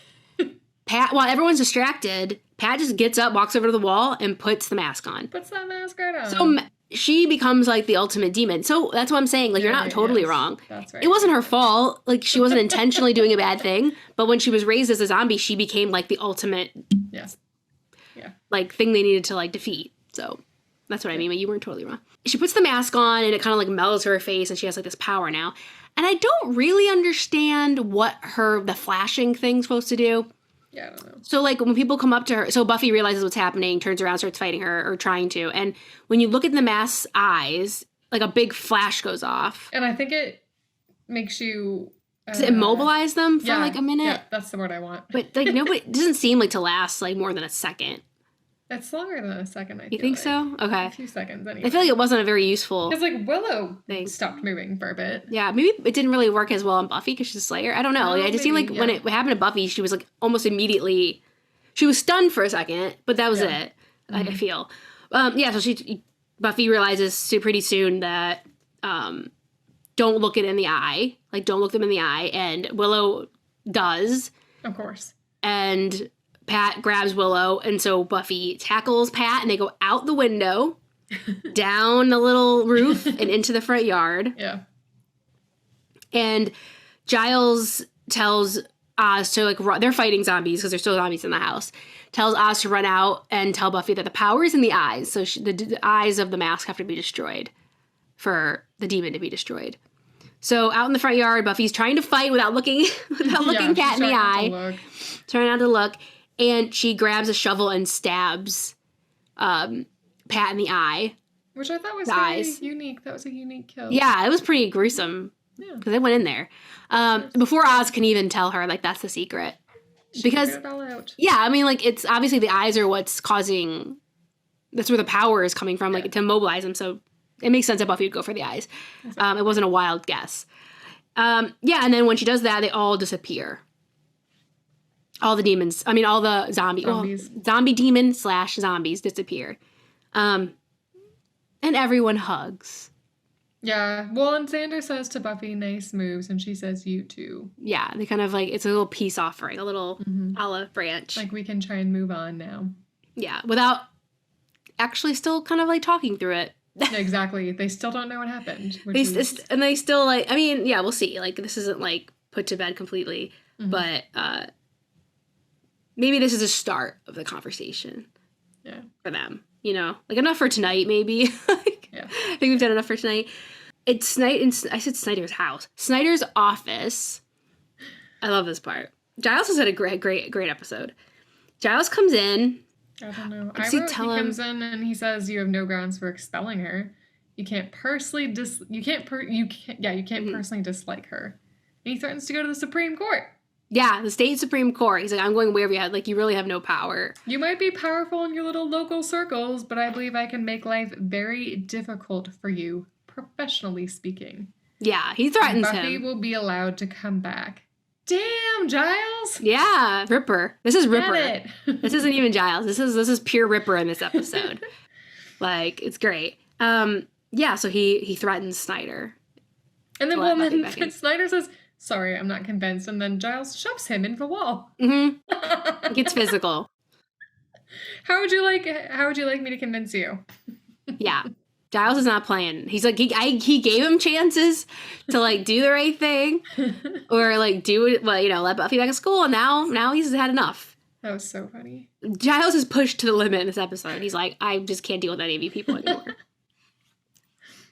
Pat, while everyone's distracted, Pat just gets up, walks over to the wall, and puts the mask on. Puts that mask right on. So she becomes, like, the ultimate demon. So that's what I'm saying. Like, you're not totally wrong. That's right. It wasn't her fault. Like, she wasn't intentionally doing a bad thing. But when she was raised as a zombie, she became, like, the ultimate, like, thing they needed to, like, defeat. So that's what I mean. But you weren't totally wrong. She puts the mask on, and it kind of, like, mellows her face, and she has, like, this power now. And I don't really understand what the flashing thing's supposed to do. Yeah, I don't know. So, like, when people come up to her, so Buffy realizes what's happening, turns around, starts fighting her, or trying to. And when you look at the mask's eyes, like, a big flash goes off. And I think it makes you... Does it immobilize them for, like, a minute? Yeah, that's the word I want. But, like, it doesn't seem like to last, like, more than a second. It's longer than a second, I feel You think so? Okay. A few seconds, anyway. I feel like it wasn't a very useful... Because, like, Willow stopped moving for a bit. Yeah, maybe it didn't really work as well on Buffy because she's a Slayer. I don't know. Like, it just seemed like when it happened to Buffy, she was, like, almost immediately... She was stunned for a second, but that was it, I feel. So Buffy realizes pretty soon that don't look it in the eye. Like, don't look them in the eye. And Willow does. Of course. And Pat grabs Willow, and so Buffy tackles Pat, and they go out the window, down the little roof, and into the front yard. Yeah. And Giles tells Oz to, like, they're fighting zombies because there's still zombies in the house. Tells Oz to run out and tell Buffy that the power is in the eyes, so the eyes of the mask have to be destroyed for the demon to be destroyed. So out in the front yard, Buffy's trying to fight without looking Pat in the eye. Trying not to look. And she grabs a shovel and stabs Pat in the eye. Which I thought was very unique. That was a unique kill. Yeah, it was pretty gruesome. Yeah. Because they went in there. Before Oz can even tell her, like, that's the secret. She figured it all out. Yeah, I mean, like, it's obviously the eyes are what's causing... That's where the power is coming from, like, to mobilize them. So it makes sense that Buffy would go for the eyes. It wasn't a wild guess. Yeah, and then when she does that, they all disappear. All the demons. I mean, all the zombies. Well, zombie demon / zombies disappear. And everyone hugs. Yeah. Well, and Xander says to Buffy, nice moves, and she says, you too. Yeah, they kind of like, it's a little peace offering, a little olive branch. Like, we can try and move on now. Yeah, without actually still kind of like talking through it. Exactly. They still don't know what happened. And they still like, I mean, yeah, we'll see. Like, this isn't like put to bed completely, but maybe this is a start of the conversation. Yeah. For them, you know, like enough for tonight, maybe. Yeah. I think we've done enough for tonight. It's I said Snyder's house. Snyder's office. I love this part. Giles has had a great episode. Giles comes in. I don't know. He comes in and he says you have no grounds for expelling her. You can't personally you can't personally dislike her. And he threatens to go to the Supreme Court. Yeah, the state Supreme Court. He's like, I'm going wherever you have. Like, you really have no power. You might be powerful in your little local circles, but I believe I can make life very difficult for you, professionally speaking. Yeah, he threatens him. Buffy will be allowed to come back. Damn, Giles! Yeah, Ripper. This is Ripper. Get it. This isn't even Giles. This is pure Ripper in this episode. Like, it's great. Yeah, so he threatens Snyder. And then Snyder says, sorry, I'm not convinced. And then Giles shoves him into the wall. Mm-hmm. It gets physical. How would you like me to convince you? Yeah. Giles is not playing. He's like, he gave him chances to like do the right thing or like do it, well, you know, let Buffy back in school. And now he's had enough. That was so funny. Giles is pushed to the limit in this episode. He's like, I just can't deal with any of you people anymore.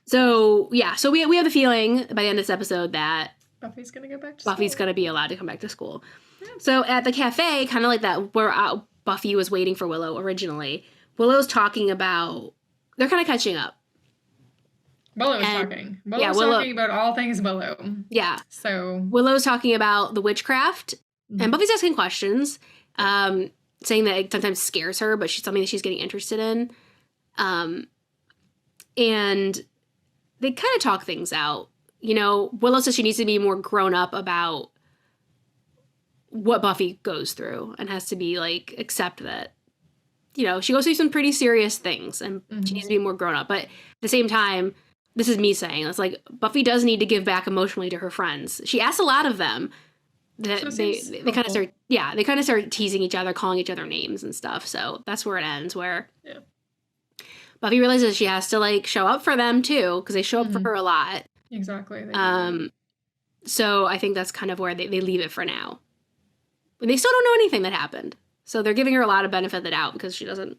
So yeah, so we have the feeling by the end of this episode that Buffy's gonna go back to school. Buffy's gonna be allowed to come back to school. Yeah. So at the cafe, kind of like that, where Buffy was waiting for Willow originally, Willow's talking about, they're kind of catching up. Willow's talking. Willow's talking about all things Willow. Yeah. So Willow's talking about the witchcraft, and Buffy's asking questions, saying that it sometimes scares her, but she's something that she's getting interested in. And they kind of talk things out. You know, Willow says she needs to be more grown up about what Buffy goes through and has to be like, accept that, you know, she goes through some pretty serious things and she needs to be more grown up. But at the same time, this is me saying, it's like Buffy does need to give back emotionally to her friends. She asks a lot of them that so they kind of start teasing each other, calling each other names and stuff. So that's where it ends, where Buffy realizes she has to like show up for them too, because they show up for her a lot. Exactly. So I think that's kind of where they leave it for now. But they still don't know anything that happened. So they're giving her a lot of benefit of the doubt because she hasn't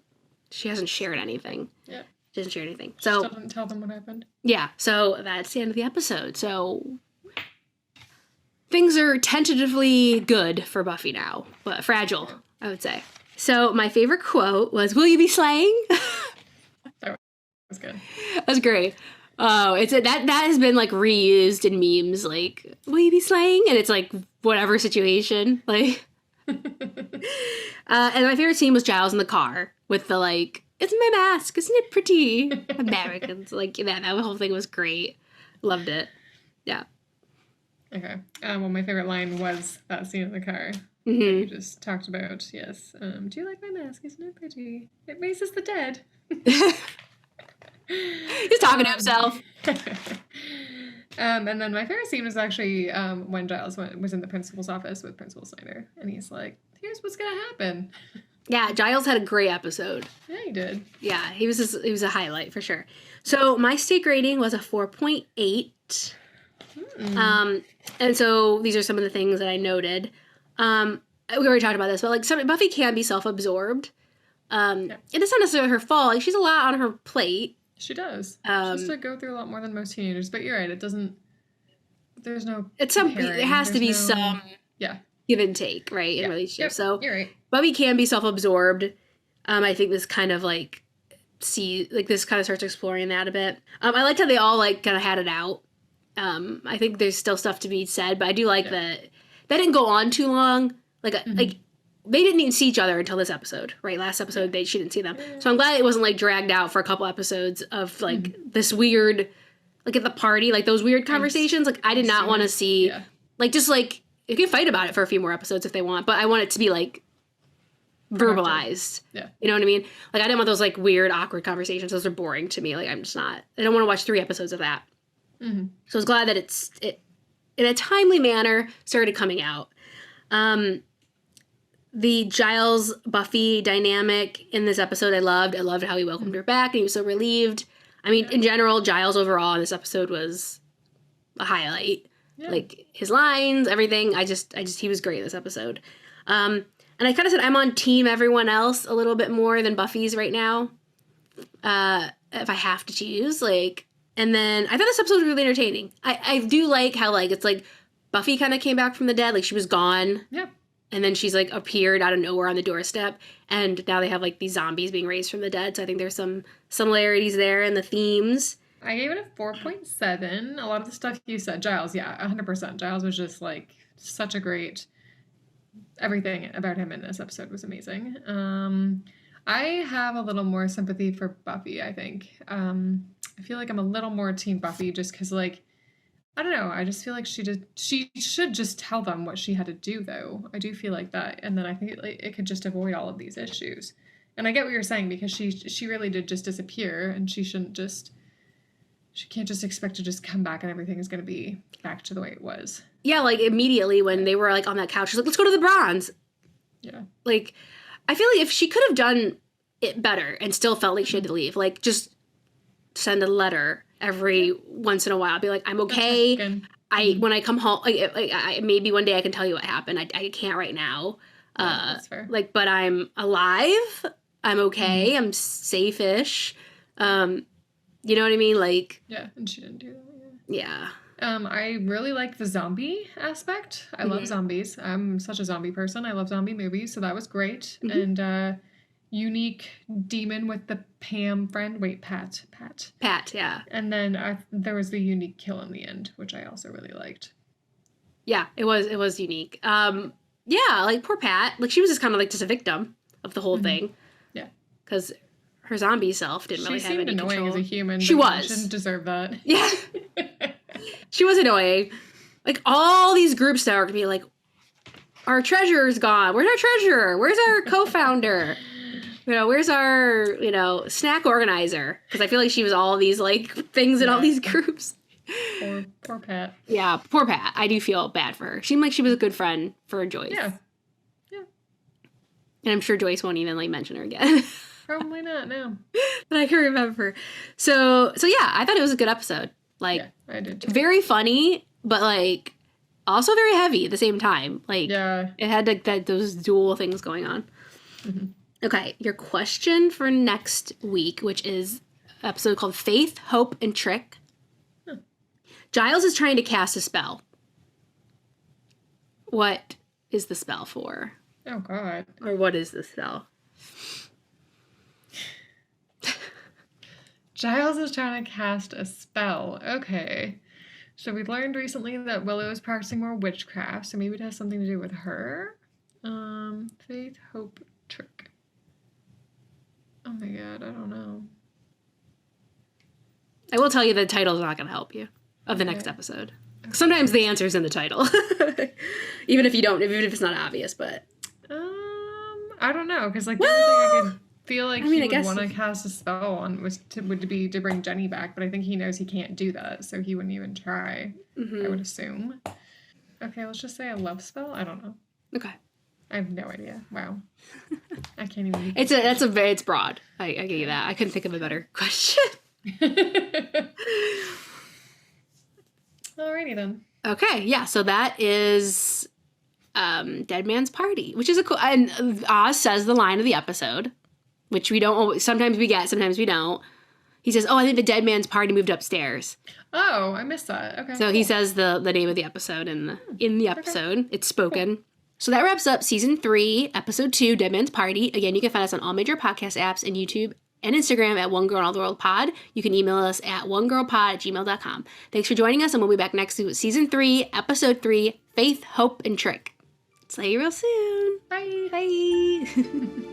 shared anything. Yeah. She doesn't share anything. So still didn't tell them what happened. Yeah. So that's the end of the episode. So things are tentatively good for Buffy now, but fragile, I would say. So my favorite quote was, "Will you be slaying?" That was good. That was great. Oh, that has been like reused in memes, like, "Will you be slaying?" And it's like whatever situation, like. And my favorite scene was Giles in the car with the like, "It's my mask, isn't it pretty?" Americans, like that whole thing was great. Loved it. Yeah. Okay. Well, my favorite line was that scene in the car. That you just talked about. Yes. Do you like my mask? Isn't it pretty? It raises the dead. He's talking to himself. And then my favorite scene was actually when Giles was in the principal's office with Principal Snyder, and he's like, "Here's what's gonna happen." Yeah, Giles had a great episode. Yeah, he did. Yeah, he was a highlight for sure. So my stake rating was a 4.8. And so these are some of the things that I noted. We already talked about this, but like Buffy can be self-absorbed. And it's not necessarily her fault. Like, she's a lot on her plate. She does. She has to go through a lot more than most teenagers. But you're right. It doesn't. There's no. It has to be some. Yeah. Give and take, right, in relationships. So you're right. Buffy can be self-absorbed. I think this kind of this kind of starts exploring that a bit. I liked how they all like kind of had it out. I think there's still stuff to be said, but I do like that didn't go on too long. Like they didn't even see each other until this episode, right? Last episode she didn't see them, so I'm glad it wasn't like dragged out for a couple episodes of like this weird like at the party, like those weird conversations. Like I did not want to see, like just like you can fight about it for a few more episodes if they want, but I want it to be like verbalized. Yeah. You know what I mean? Like I didn't want those like weird, awkward conversations. Those are boring to me. Like I'm just not. I don't want to watch 3 episodes of that. Mm-hmm. So I was glad that it in a timely manner started coming out. The Giles Buffy dynamic in this episode I loved. I loved how he welcomed her back and he was so relieved. I mean, in general, Giles overall in this episode was a highlight. Yeah. Like his lines, everything. I just he was great in this episode. And I kind of said I'm on team everyone else a little bit more than Buffy's right now. If I have to choose, like, and then I thought this episode was really entertaining. I do like how like it's like Buffy kind of came back from the dead, like she was gone. Yeah. And then she's, like, appeared out of nowhere on the doorstep. And now they have, like, these zombies being raised from the dead. So I think there's some similarities there in the themes. I gave it a 4.7. A lot of the stuff you said. Giles, yeah, 100%. Giles was just, like, such a great... Everything about him in this episode was amazing. I have a little more sympathy for Buffy, I think. I feel like I'm a little more team Buffy just because, like... I don't know. I just feel like she should just tell them what she had to do, though. I do feel like that, and then I think it could just avoid all of these issues. And I get what you're saying because she really did just disappear, and she can't just expect to just come back and everything is going to be back to the way it was. Yeah, like immediately when they were like on that couch, she's like, "Let's go to the Bronze." Yeah. Like, I feel like if she could have done it better and still felt like she had to leave, like just send a letter every once in a while, be like, I'm okay. When I come home, I maybe one day I can tell you what happened. I can't right now. That's fair. Like, but I'm alive. I'm okay. I'm safe-ish. You know what I mean? Like, yeah, and she didn't do that. Yeah. I really like the zombie aspect. I love zombies. I'm such a zombie person. I love zombie movies, so that was great. And unique demon with the Pam friend. Wait, Pat. Pat, yeah. And then there was the unique kill in the end, which I also really liked. Yeah, it was unique. Yeah, like poor Pat. Like she was just kind of like just a victim of the whole thing. Yeah. Because her zombie self didn't really have any control. She seemed annoying as a human. She was. She didn't deserve that. Yeah. She was annoying. Like all these groups now are gonna be like, our treasurer's gone. Where's our treasurer? Where's our co-founder? Where's our, snack organizer? Because I feel like she was all these, like, things in all these groups. Poor Pat. Yeah, poor Pat. I do feel bad for her. She seemed like she was a good friend for Joyce. Yeah. And I'm sure Joyce won't even, like, mention her again. Probably not, no. But I can remember. So yeah, I thought it was a good episode. Like, yeah, I did too. Very funny, but, like, also very heavy at the same time. Like, it had, like, those dual things going on. Mm-hmm. Okay, your question for next week, which is an episode called Faith, Hope, and Trick. Giles is trying to cast a spell. What is the spell for? Oh, God. Or what is the spell? Giles is trying to cast a spell. Okay. So we learned recently that Willow is practicing more witchcraft, so maybe it has something to do with her. Faith, Hope, Trick. Oh my God, I don't know. I will tell you the title is not going to help you of the next episode. Okay. Sometimes the answer is in the title. even if it's not obvious, but... I don't know, because, like, the only thing I could feel like he would want to cast a spell on would be to bring Jenny back, but I think he knows he can't do that, so he wouldn't even try, I would assume. Okay, let's just say a love spell? I don't know. Okay. I have no idea. Wow. I can't even... It's broad. I get you that. I couldn't think of a better question. Alrighty then. Okay, yeah, so that is Dead Man's Party, which is a cool... And Oz says the line of the episode, which we don't always... Sometimes we get, sometimes we don't. He says, I think the Dead Man's Party moved upstairs. Oh, I missed that. Okay. So he says the name of the episode in the episode. Okay. It's spoken. Cool. So that wraps up Season 3, Episode 2, Dead Man's Party. Again, you can find us on all major podcast apps and YouTube and Instagram at One Girl in All the World Pod. You can email us at onegirlpod@gmail.com. Thanks for joining us, and we'll be back next week with Season 3, Episode 3, Faith, Hope, and Trick. See you real soon. Bye. Bye.